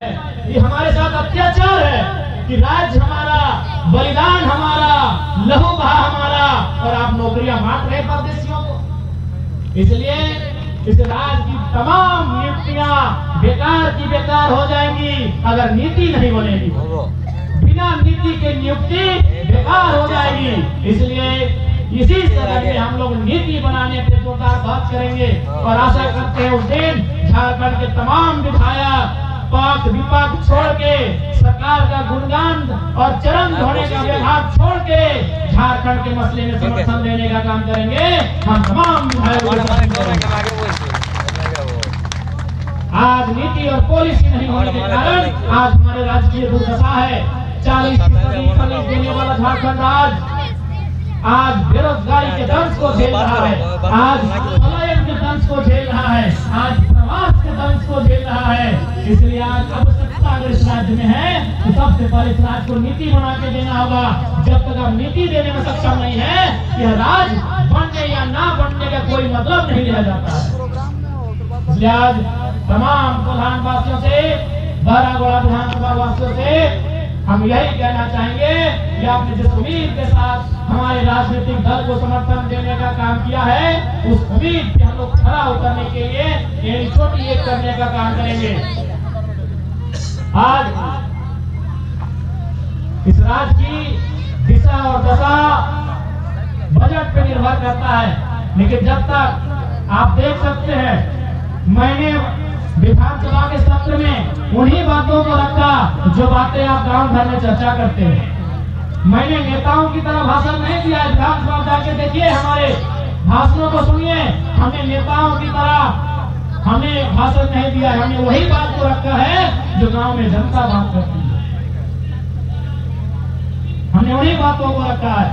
ये हमारे साथ अत्याचार है कि राज्य हमारा, बलिदान हमारा, लहू बहा हमारा, और आप नौकरियां बांट रहे परदेशियों को। इसलिए इस राज्य की तमाम नियुक्तियां बेकार की बेकार हो जाएंगी अगर नीति नहीं बनेगी। बिना नीति के नियुक्ति बेकार हो जाएगी। इसलिए इसी तरह में हम लोग नीति बनाने पे जोरदार बात करेंगे और आशा करते हैं उस दिन झारखंड के तमाम विधायक पक्ष विपक्ष छोड़ के सरकार का गुणगान और चरण धोने का व्यवहार छोड़ के झारखंड के मसले में समर्थन देने का काम करेंगे। हम तमाम आज नीति और पॉलिसी नहीं होने के कारण आज हमारे राज्य की दुर्दशा है। 40% फलीस देने वाला झारखंड राज्य आज बेरोजगारी के दंश को झेल रहा है, आज पलायन के दंश को झेल रहा है, आज प्रवास के दंश को झेल रहा है। इसलिए आज आवश्यकता अगर इस राज्य में है तो सबसे पहले इस राज्य को नीति बना के देना होगा। जब तक आप नीति देने में सक्षम नहीं है, यह राज्य बनने या ना बनने का कोई मतलब नहीं लिया जाता है। इसलिए आज तमाम प्रधानवासियों से, बहरागोड़ा विधानसभा वासियों से हम यही कहना चाहेंगे कि आपने जिस उम्मीद के साथ हमारे राजनीतिक दल को समर्थन देने का काम किया है, उस उम्मीद पे हम लोग खरा उतरने के लिए एक छोटी एक करने का काम करेंगे। आज इस राज्य की दिशा और दशा बजट पे निर्भर करता है, लेकिन जब तक आप देख सकते हैं मैंने विधानसभा के सत्र में उन्हीं बातों को रखा जो बातें आप गांव घर में चर्चा करते हैं। मैंने नेताओं की तरह भाषण नहीं दिया। विधानसभा जाके देखिए, हमारे भाषणों को सुनिए। हमने नेताओं की तरह हमने भाषण नहीं दिया, हमने वही बात को रखा है जो गांव में जनता बात करती है। हमने वही बातों को रखा है।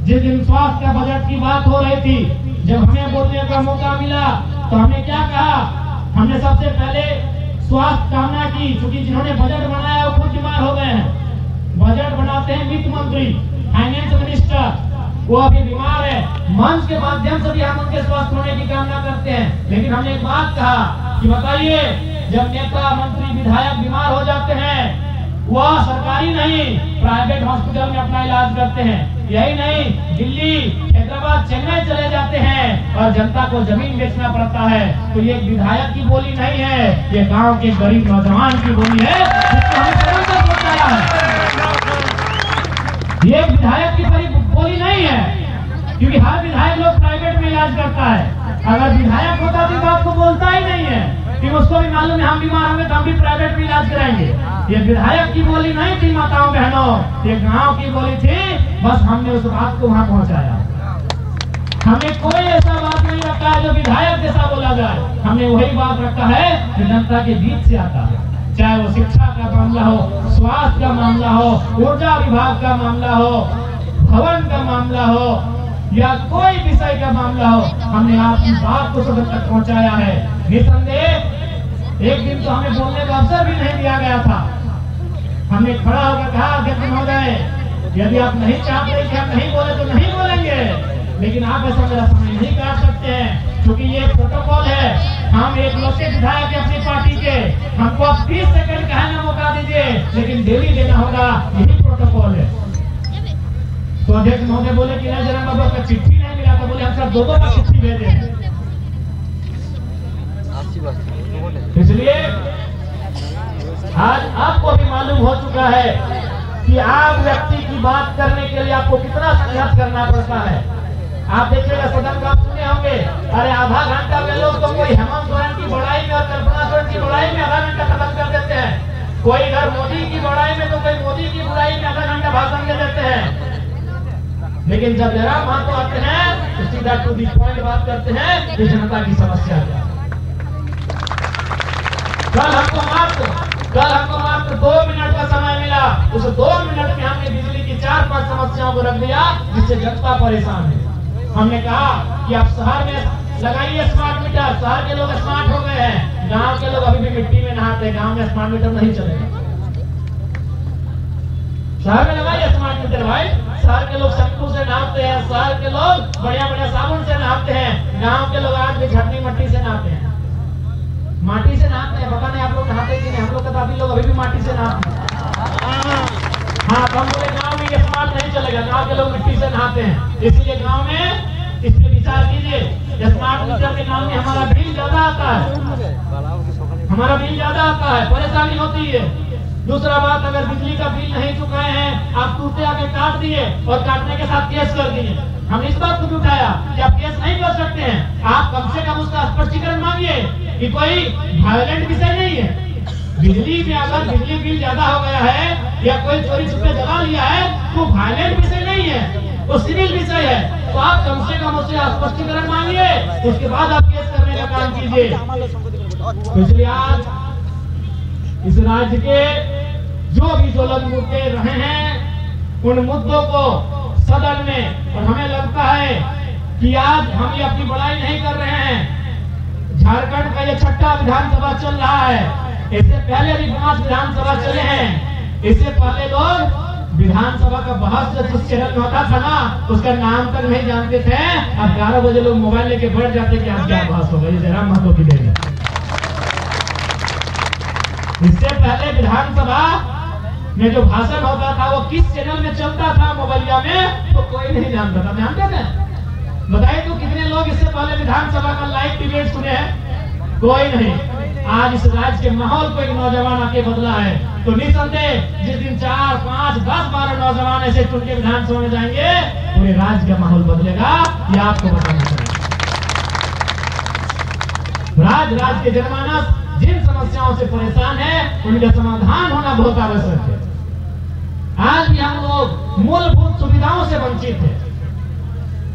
जिस दिन स्वास्थ्य का बजट की बात हो रही थी, जब हमें बोलने का मौका मिला तो हमने क्या कहा? हमने सबसे पहले स्वास्थ्य कामना की, क्योंकि जिन्होंने बजट बनाया वो खुद बीमार हो गए हैं। बजट बनाते हैं वित्त मंत्री, फाइनेंस मिनिस्टर, वो अभी बीमार है। मंच के माध्यम से भी हम उनके स्वस्थ होने की कामना करते हैं। लेकिन हमने एक बात कहा कि बताइए, जब नेता मंत्री विधायक बीमार हो जाते हैं, वह सरकारी नहीं प्राइवेट हॉस्पिटल में अपना इलाज करते हैं। यही नहीं, दिल्ली, हैदराबाद, चेन्नई चले जाते हैं और जनता को जमीन बेचना पड़ता है। तो ये विधायक की बोली नहीं है, ये गांव के गरीब नौजवान की बोली है, जिसको हमें निरंतर पहुंचाया है। ये विधायक की बोली नहीं है, क्योंकि हर विधायक लोग प्राइवेट में इलाज करता है। अगर विधायक होता तो बात को बोलता ही नहीं है कि उसको भी मालूम है हम बीमार होंगे तो हम भी प्राइवेट में इलाज कराएंगे। ये विधायक की बोली नहीं थी माताओं बहनों, ये गांव की बोली थी। बस हमने उस बात को वहां पहुंचाया। हमने कोई ऐसा बात नहीं रखा है जो विधायक जैसा बोला जाए। हमने वही बात रखा है जो जनता के बीच से आता है, चाहे वो शिक्षा का मामला हो, स्वास्थ्य का मामला हो, ऊर्जा विभाग का मामला हो, भवन का मामला हो या कोई विषय का मामला हो। हमने आपकी बात को सब तक पहुंचाया है। निसंदेह एक दिन तो हमें बोलने का अवसर भी नहीं दिया गया था। हमने खड़ा होकर कहा, अध्यक्ष महोदय, यदि आप नहीं चाहते कि हम नहीं बोले तो नहीं बोलेंगे, लेकिन आप ऐसा मेरा समय नहीं काट सकते हैं, क्योंकि ये प्रोटोकॉल है। हम एक लोकसभा विधायक है अपनी पार्टी के, हमको आप 30 सेकंड कहने मौका दीजिए, लेकिन डेली देना होगा, यही प्रोटोकॉल है। तो अध्यक्ष महोदय बोले कि नहीं जरा बाबू का चिट्ठी नहीं मिला, तो बोले हम सब दो का चिट्ठी भेजे। इसलिए आज आपको भी मालूम हो चुका है कि आम व्यक्ति की बात करने के लिए आपको कितना संघर्ष करना पड़ता है। आप देखिएगा, सदन का आप सुने होंगे, अरे आधा घंटा में लोग तो कोई हेमंत सोरेन की बड़ाई में और कल्पना सोरेन की बड़ाई में आधा घंटा खत्म कर देते हैं। कोई इधर मोदी की बड़ाई में तो कोई मोदी की बुराई में आधा घंटा भाषण दे देते हैं। लेकिन जब जरा महत्व आते हैं तो सीधा टू दी पॉइंट बात करते हैं कि जनता की समस्या क्या है। कल हमको मात्र 2 मिनट का समय मिला। उस 2 मिनट में हमने बिजली की 4-5 समस्याओं को रख दिया जिससे जनता परेशान है। हमने कहा कि आप शहर में लगाइए स्मार्ट मीटर। शहर के लोग स्मार्ट हो गए हैं, गांव के लोग अभी भी मिट्टी में नहाते हैं, गांव में स्मार्ट मीटर नहीं चलेगा। शहर में लगाइए स्मार्ट मीटर भाई। शहर के लोग शैम्पू से नहाते हैं, शहर के लोग बढ़िया साबुन से नहाते हैं, गांव के लोग आज भी झटनी मट्टी से नहाते हैं, माटी से नहाते हैं। पता नहीं आप लोग नहाते कि नहीं, हम लोग का हाँ, तो हम बोले गाँव में ये स्मार्ट नहीं चलेगा, गाँव के लोग मिट्टी से नहाते हैं, इसीलिए गाँव में इस पे विचार कीजिए। स्मार्ट मीटर के नाम में हमारा बिल ज्यादा आता है, हमारा बिल ज्यादा आता है, परेशानी होती है। दूसरा बात, अगर बिजली का बिल नहीं चुकाए हैं, आप टूटे आके काट दिए और काटने के साथ केस कर दिए। हम इस बात को भी उठाया कि आप केस नहीं कर सकते हैं, आप कम से कम उसका स्पष्टीकरण मांगिए कि कोई वायलेंट विषय नहीं है। बिजली में अगर बिजली बिल ज्यादा हो गया है या कोई चोरी छुपे जला लिया है तो वायलेंट विषय नहीं है, वो सिविल विषय है। तो आप कम से कम उससे स्पष्टीकरण मांगिए, उसके बाद आप केस करने का काम कीजिए। तो इसलिए आज इस राज्य के जो भी ज्वलंत मुद्दे रहे हैं, उन मुद्दों को सदन में, और हमें लगता है कि आज हम ये अपनी बड़ाई नहीं कर रहे हैं। झारखंड का ये 6ठा विधानसभा चल रहा है, इससे पहले भी 5 विधानसभा चले हैं। इससे पहले लोग विधानसभा का बहस जिस चैनल में होता था ना, उसका नाम तक नहीं जानते थे। अब 11 बजे लोग मोबाइल लेके बैठ जाते कि आज क्या बहस होगा, ये जयराम महतो की देन है। इससे पहले विधानसभा में जो भाषण होता था वो किस चैनल में चलता था मोबाइलिया में, तो कोई नहीं जानता था। जानते थे? बताइए तो कितने लोग इससे पहले विधानसभा का लाइव डिबेट सुने हैं? कोई नहीं। आज इस राज्य के माहौल को एक नौजवान आके बदला है। तो निसंदेह जिस दिन 4, 5, 10, 12 नौजवान ऐसे चुन के विधानसभा में जाएंगे, पूरे राज्य का माहौल बदलेगा, ये आपको बताना चाहिए। राज्य के जनमानस जिन समस्याओं से परेशान है, उनका समाधान होना बहुत आवश्यक है। आज भी हम लोग मूलभूत सुविधाओं से वंचित हैं।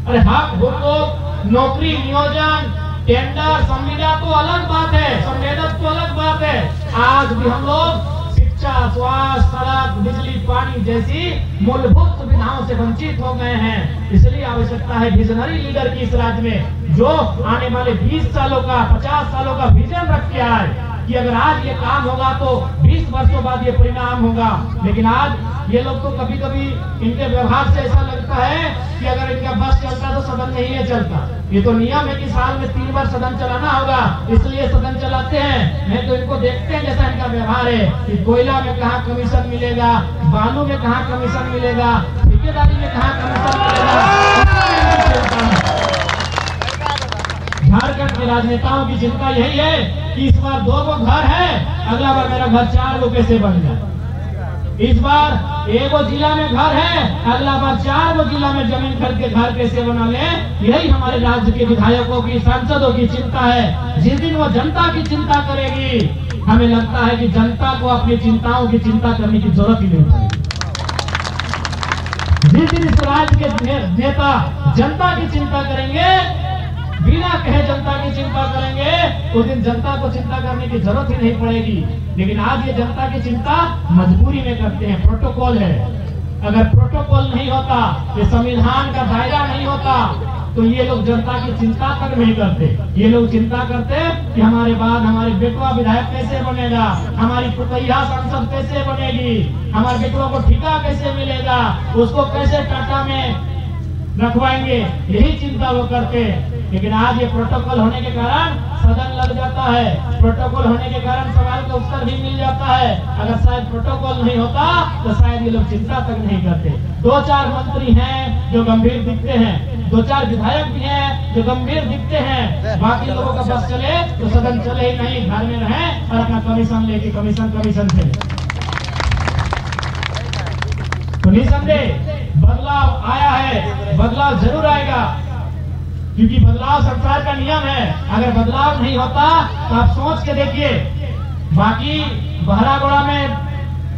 अरे हक, हुकूक, नौकरी, नियोजन, टेंडर, संविदा तो अलग बात है, संवेदक तो अलग बात है। आज भी हम लोग शिक्षा, स्वास्थ्य, सड़क, बिजली, पानी जैसी मूलभूत सुविधाओं से वंचित हो गए हैं। इसलिए आवश्यकता है विजनरी लीडर की इस राज्य में, जो आने वाले 20 सालों का, 50 सालों का विजन रख के आए कि अगर आज ये काम होगा तो 20 वर्षों बाद ये परिणाम होगा। लेकिन आज ये लोग तो कभी कभी इनके व्यवहार से ऐसा लगता है कि अगर इनका बस चलता तो सदन नहीं है चलता। ये तो नियम है कि साल में 3 बार सदन चलाना होगा, इसलिए सदन चलाते हैं। नहीं तो इनको देखते हैं जैसा इनका व्यवहार है कि कोयला में कहाँ कमीशन मिलेगा, बालू में कहाँ कमीशन मिलेगा, ठेकेदारी में कहाँ कमीशन मिलेगा। झारखंड के राजनेताओं की चिंता यही है कि इस बार 2 गो घर है, अगला बार मेरा घर 4 गो कैसे बन जाए। इस बार 1 गो जिला में घर है, अगला बार 4 गो जिला में जमीन खरीद के घर कैसे बना ले। यही हमारे राज्य के विधायकों की, सांसदों की चिंता है। जिस दिन वो जनता की चिंता करेगी, हमें लगता है कि जनता को अपनी चिंताओं की चिंता करने की जरूरत ही नहीं पड़ेगी। जिस दिन इस राज्य के नेता जनता की चिंता करेंगे, बिना कहे जनता की चिंता करेंगे, उस दिन जनता को चिंता करने की जरूरत ही नहीं पड़ेगी। लेकिन आज ये जनता की चिंता मजबूरी में करते हैं, प्रोटोकॉल है। अगर प्रोटोकॉल नहीं होता, ये संविधान का दायरा नहीं होता, तो ये लोग जनता की चिंता तक नहीं करते। ये लोग चिंता करते कि हमारे बाद हमारे बेटवा विधायक कैसे बनेगा, हमारी पुतैया सांसद कैसे बनेगी, हमारे बेटवा को ठेका कैसे मिलेगा, उसको कैसे टाटा में रखवाएंगे, यही चिंता वो करते। लेकिन आज ये प्रोटोकॉल होने के कारण सदन लग जाता है, प्रोटोकॉल होने के कारण सवाल का उत्तर भी मिल जाता है। अगर शायद प्रोटोकॉल नहीं होता तो शायद ये लोग चिंता तक नहीं करते। 2-4 मंत्री हैं जो गंभीर दिखते हैं, 2-4 विधायक भी हैं जो गंभीर दिखते हैं। बाकी लोगों का बस चले तो सदन चले ही नहीं, घर में रहे और अपना कमीशन लेके कमीशन से। तो निसंदेह बदलाव आया है, बदलाव जरूर आएगा, क्योंकि बदलाव सरकार का नियम है। अगर बदलाव नहीं होता तो आप सोच के देखिए। बाकी बहरागोड़ा में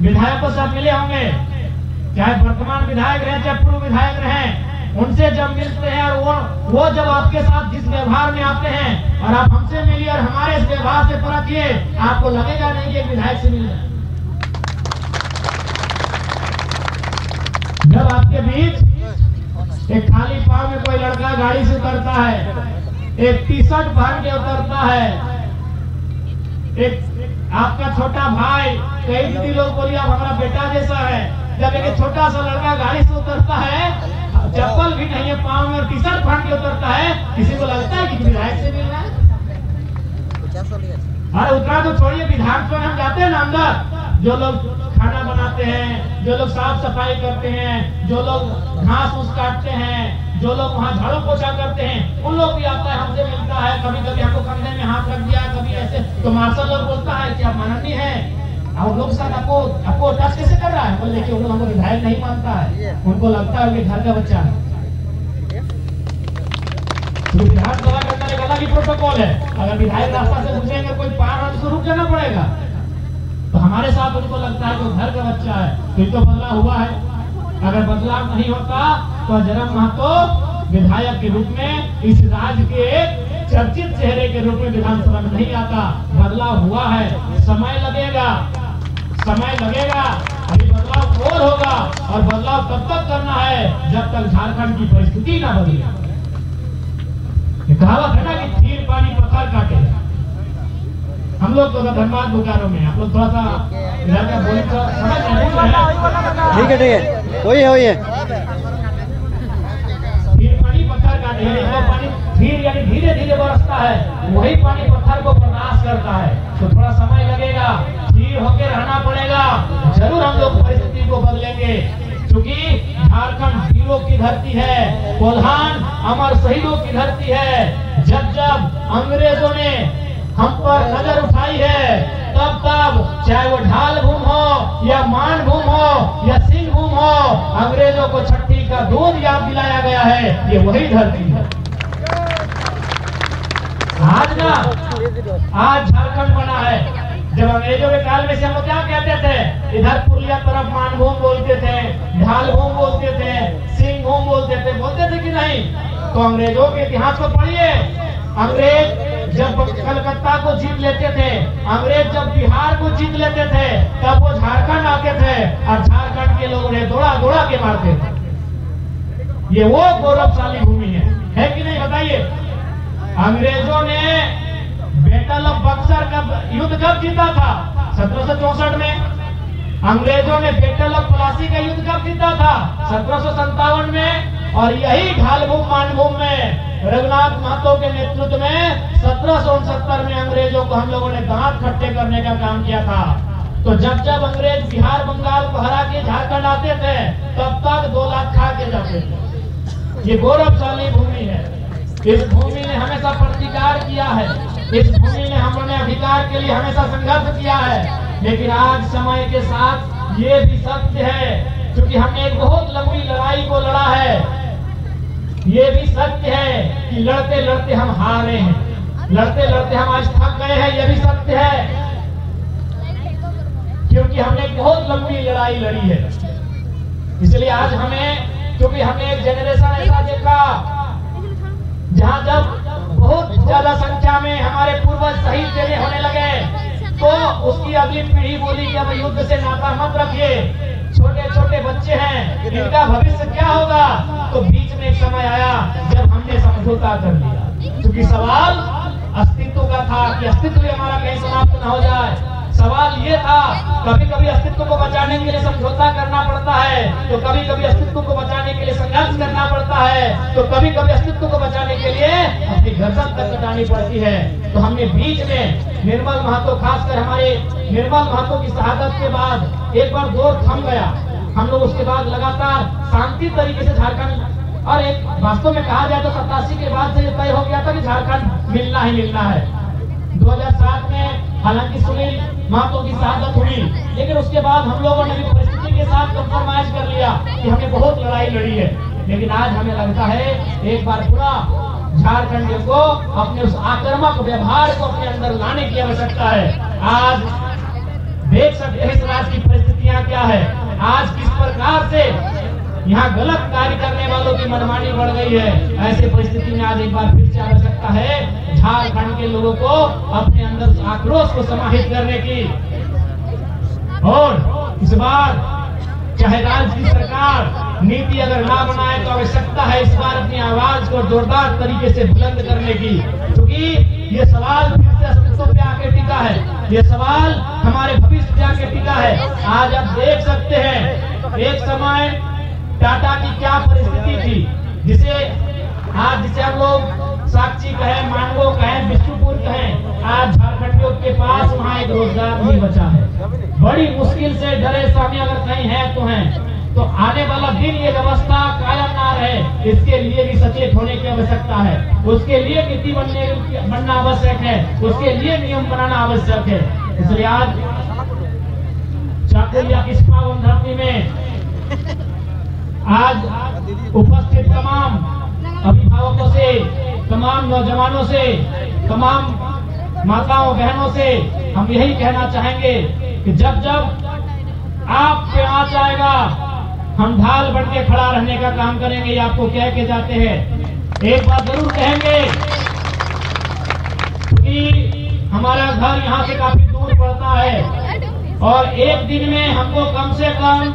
विधायकों से मिले होंगे, चाहे वर्तमान विधायक रहे चाहे पूर्व विधायक रहे, उनसे जब मिलते हैं और वो जब आपके साथ जिस व्यवहार में आते हैं और आप हमसे मिलिए और हमारे इस व्यवहार से परखिए, आपको लगेगा नहीं कि विधायक से मिल रहे। जब आपके बीच एक खाली पांव में कोई लड़का गाड़ी से उतरता है, एक टी-शर्ट पहन के उतरता है, एक आपका छोटा भाई, कई दीदी लोग बोलिए आप हमारा बेटा जैसा है, जब एक छोटा सा लड़का गाड़ी से उतरता है, चप्पल भी नहीं है पांव में और टी-शर्ट पहन के उतरता है, किसी को लगता है कि विधायक से मिल रहा है? अरे उतना तो छोड़िए, विधानसभा में हम जाते हैं ना अंदर, जो लोग खाना बनाते बनाते हैं, जो लोग साफ सफाई करते हैं, जो लोग घास फूस काटते हैं, जो लोग वहाँ झाड़ू पोछा करते हैं, उन लोग भी आता है, हमसे मिलता है, कभी कभी हमको कंधे में हाथ रख दिया, कभी ऐसे। तो मार्शल लोग बोलता है कि आप माननीय हैं, और लोग साथ आपको टच कैसे कर रहा है? बोले कि उन हमको विधायक नहीं मानता है, उनको लगता है कि घर का बच्चा है। तो विधानसभा के अंदर एक अलग ही प्रोटोकॉल है, अगर विधायक रास्ता से घुसेंगे कोई पार हो तो रुक जाना पड़ेगा। तो हमारे साथ उनको लगता है कि घर का बच्चा है, तो बदलाव हुआ है। अगर बदलाव नहीं होता तो जरम महतो विधायक के रूप में इस राज्य के एक चर्चित चेहरे के रूप में विधानसभा में नहीं आता। बदलाव हुआ है, समय लगेगा, समय लगेगा, अभी बदलाव और होगा, और बदलाव तब तक करना है जब तक झारखंड की परिस्थिति ना बदले। कहावत है ना कि खीर पानी पत्थर काटे। हम लोग तो धनबाद बोकारो में, आप लोग थोड़ा सा इधर का बोले तो समझ रहे हैं। ठीक है वही है खीर पानी पत्थर काटे हैं, वो पानी खीर यानी धीरे धीरे बरसता है, वही पानी पत्थर को बर्दाश्त करता है। तो थोड़ा समय लगेगा, खीर होके रहना पड़ेगा, जरूर हम लोग परिस्थिति को बदलेंगे, क्योंकि झारखंड वीरों की धरती है, कोल्हान अमर शहीदों की धरती है। जब जब अंग्रेजों ने हम पर नजर उठाई है, तब तब चाहे वो ढाल भूम हो या मान भूम हो या सिंह भूम हो, अंग्रेजों को छठी का दूध याद दिलाया गया है। ये वही धरती है। आज झारखंड बना है। जब अंग्रेजों के काल में से हम क्या कहते थे, इधर पुरलिया तरफ मानभूम बोलते थे, ढालभूम बोलते थे, सिंह भूम बोलते थे कि नहीं? तो अंग्रेजों के इतिहास को पढ़िए। अंग्रेज जब कलकत्ता को जीत लेते थे, अंग्रेज जब बिहार को जीत लेते थे, तब वो झारखंड आते थे और झारखंड के लोग उन्हें दौड़ा दौड़ा के मारते थे। ये वो गौरवशाली भूमि है कि नहीं? बताइए। अंग्रेजों ने बैटल ऑफ बक्सर का युद्ध कब जीता था? 1764 में। अंग्रेजों ने बैटल ऑफ प्लासी का युद्ध कब जीता था? 1757 में। और यही ढालभूम मानभूम में रघुनाथ महतो के नेतृत्व में 1769 में अंग्रेजों को हम लोगों ने दांत खट्टे करने का काम किया था। तो जब जब अंग्रेज बिहार बंगाल को हरा के झारखंड आते थे, तब तक 2 लाख खा के जाते थे। ये गौरवशाली भूमि है। इस भूमि ने हमेशा प्रतिकार किया है, इस भूमि ने हमने अधिकार के लिए हमेशा संघर्ष किया है। लेकिन आज समय के साथ ये भी सत्य है, क्योंकि हमने एक बहुत लंबी लड़ाई को लड़ा है। ये भी सत्य है कि लड़ते लड़ते हम हारे हैं, लड़ते लड़ते हम आज थक गए हैं। ये भी सत्य है, क्योंकि हमने बहुत लंबी लड़ाई लड़ी है। इसलिए आज हमें, क्योंकि हमने एक जनरेशन ऐसा देखा जहां जब बहुत ज्यादा संख्या में हमारे पूर्वज शहीद देने होने लगे, तो उसकी अगली पीढ़ी बोली कि अब युद्ध से नाता मत रखिए, छोटे छोटे बच्चे हैं, इनका भविष्य क्या होगा? तो बीच में एक समय आया जब हमने समझौता कर लिया, क्योंकि सवाल अस्तित्व का था कि अस्तित्व हमारा कहीं समाप्त न हो जाए। सवाल ये था, कभी कभी अस्तित्व को बचाने के लिए समझौता करना पड़ता है, तो कभी कभी अस्तित्व को बचाने के लिए संघर्ष करना पड़ता है, तो कभी कभी अस्तित्व को बचाने के लिए अपनी गर्दन तक कटानी पड़ती है। तो हमने बीच में निर्मल महतो, खासकर हमारे निर्मल महतो की शहादत के बाद एक बार दौर थम गया। हम लोग उसके बाद लगातार शांति तरीके से झारखंड, और एक वास्तव में कहा जाए तो 87 के बाद से तय हो गया था कि झारखंड मिलना ही मिलना है। 2007 में हालांकि सुनील महतो की शहादत हुई, लेकिन उसके बाद हम लोगों ने भी परिस्थिति के साथ कंप्रोमाइज कर लिया कि हमने बहुत लड़ाई लड़ी है। लेकिन आज हमें लगता है एक बार पूरा झारखंड को अपने उस आक्रामक व्यवहार को अपने अंदर लाने की आवश्यकता है। आज देख सकते हैं इस राज्य की परिस्थितियां क्या है, आज किस प्रकार से यहाँ गलत कार्य करने वालों की मनमानी बढ़ गई है। ऐसी परिस्थिति में आज एक बार फिर से आवश्यकता है झारखंड के लोगों को अपने अंदर आक्रोश को समाहित करने की। और इस बार चाहे राज्य की सरकार नीति अगर ना बनाए, तो आवश्यकता है इस बार अपनी आवाज को जोरदार तरीके से बुलंद करने की, क्योंकि ये सवाल फिर से अस्तित्व पे आके टिका है, ये सवाल हमारे भविष्य पे आके टिका है। आज आप देख सकते हैं एक समय टाटा की क्या परिस्थिति थी, जिसे हम लोग साक्षी कहें, मांगो कहें, बिष्णुपुर कहें, आज झारखंडियों के पास वहाँ एक रोजगार नहीं बचा है। बड़ी मुश्किल से डरे स्वामी अगर कहीं है तो आने वाला दिन ये व्यवस्था कायम ना रहे, इसके लिए भी सचेत होने की आवश्यकता है। उसके लिए नीति बनना आवश्यक है, उसके लिए नियम बनाना आवश्यक है। इसलिए आज चाकुलिया की इस पावन धरती में आज उपस्थित तमाम अभिभावकों से, तमाम नौजवानों से, तमाम माताओं बहनों से हम यही कहना चाहेंगे कि जब जब आप पे आँच आएगा, हम ढाल बन के खड़ा रहने का काम करेंगे। ये आपको कह के जाते हैं। एक बात जरूर कहेंगे कि हमारा घर यहाँ से काफी दूर पड़ता है और एक दिन में हमको कम से कम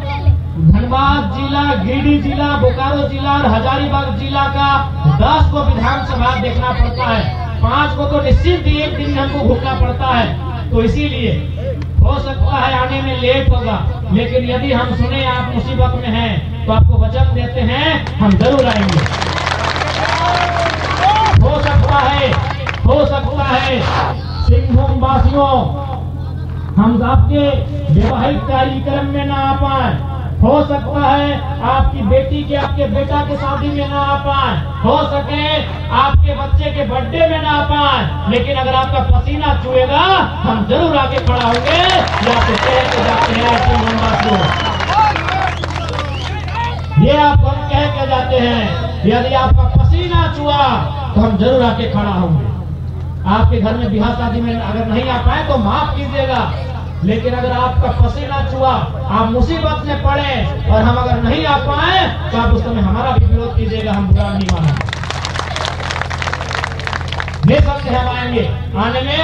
धनबाद जिला, गिरिडीह जिला, बोकारो जिला और हजारीबाग जिला का 10 को विधानसभा देखना पड़ता है। 5 को तो निश्चित ही एक दिन में हमको घूमना पड़ता है। तो इसीलिए हो सकता है आने में लेट होगा, लेकिन यदि हम सुने आप मुसीबत में हैं तो आपको वचन देते हैं हम जरूर आएंगे। हो सकता है सिंहभूम वासियों हम आपके वैवाहिक कार्यक्रम में ना आ पाए, हो सकता है आपकी बेटी के, आपके बेटा के शादी में ना आ पाए, हो सके आपके बच्चे के बर्थडे में ना आ पाए, लेकिन अगर आपका पसीना छुएगा हम जरूर आगे खड़ा होंगे। ये आपको कह के जाते हैं ये आपको हम कह के जाते हैं, यदि आपका पसीना छुआ तो हम जरूर आके खड़ा होंगे। आपके घर में ब्याह शादी में अगर नहीं आ पाए तो माफ कीजिएगा, लेकिन अगर आपका पसीना छुआ, आप मुसीबत में पड़े और हम अगर नहीं आ पाए तो आप उस समय हमारा भी विरोध कीजिएगा, हम बुरा नहीं मानेंगे। निसंदेह हम आएंगे। आने में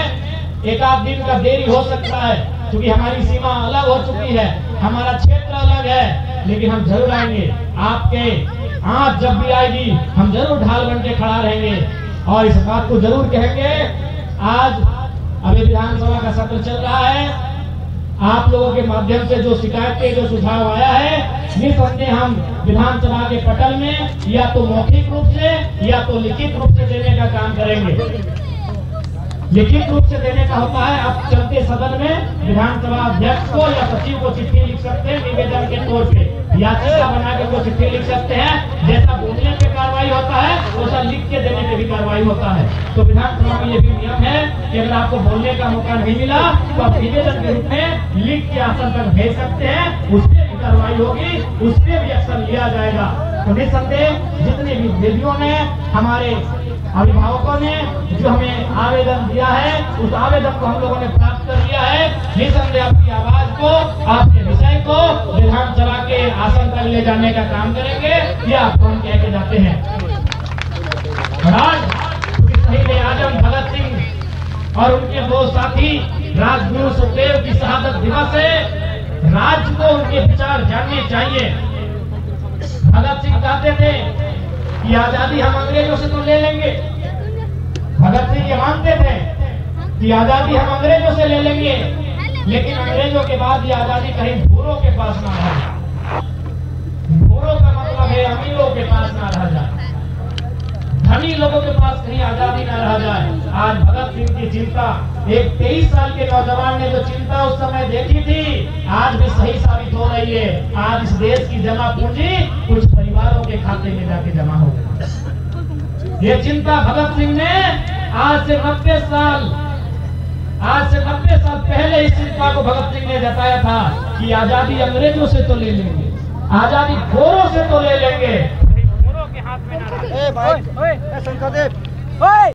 एक आध दिन का देरी हो सकता है क्योंकि हमारी सीमा अलग हो चुकी है, हमारा क्षेत्र अलग है, लेकिन हम जरूर आएंगे। आपके आंच जब भी आएगी हम जरूर ढाल बन के खड़ा रहेंगे और इस बात को जरूर कहेंगे। आज अभी विधानसभा का सत्र चल रहा है, आप लोगों के माध्यम से जो शिकायत के जो सुझाव आया है, निसंदेह हम विधानसभा के पटल में या तो मौखिक रूप से या तो लिखित रूप से देने का काम करेंगे। लिखित रूप से देने का होता है, आप चलते सदन में विधानसभा अध्यक्ष को या सचिव को चिट्ठी लिख सकते हैं निवेदन के तौर पे, याचिका बना के वो चिट्ठी लिख सकते हैं। जैसा बोलने पे कार्रवाई होता है वैसा लिख के देने पे भी कार्रवाई होता है। तो विधानसभा में ये भी नियम है कि अगर आपको बोलने का मौका नहीं मिला तो आप निवेदन के रूप में लिख के आसन तक भेज सकते हैं, उस पर भी कार्रवाई होगी, उस पर भी एक्शन लिया जाएगा। तो निसंदेह जितने भी दीदियों ने, हमारे अभिभावकों ने जो हमें आवेदन दिया है, उस आवेदन को हम लोगों ने प्राप्त कर लिया है। निसंदेह आपकी आवाज को, आपके विषय को विधानसभा के आसन तक ले जाने का काम करेंगे। यह आपको हम कह के जाते हैं। आज शहीद आजम भगत सिंह और उनके दो साथी राजगुरु सुखदेव की शहादत दिवस है। राज्य को उनके विचार जानने चाहिए। भगत सिंह कहते थे कि आजादी हम अंग्रेजों से तो ले लेंगे। भगत सिंह ये मानते थे कि आजादी हम अंग्रेजों से ले लेंगे, लेकिन अंग्रेजों के बाद ये आजादी कहीं भूरों के पास ना रह जाए। भूरों का मतलब है अमीरों के पास ना रह जाए, धनी लोगों के पास कहीं आजादी ना रह जाए। आज भगत सिंह की चिंता, एक 23 साल के नौजवान ने जो चिंता उस समय देखी थी, आज भी सही साबित हो रही है। आज इस देश की जमा पूंजी कुछ परिवारों के खाते में जाके जमा हो गई। ये चिंता भगत सिंह ने आज से 90 साल पहले इस चिंता को भगत सिंह ने जताया था कि आजादी अंग्रेजों से तो ले लेंगे, आजादी गोरों से तो ले लेंगे, गोरों के हाथ में ना रहे।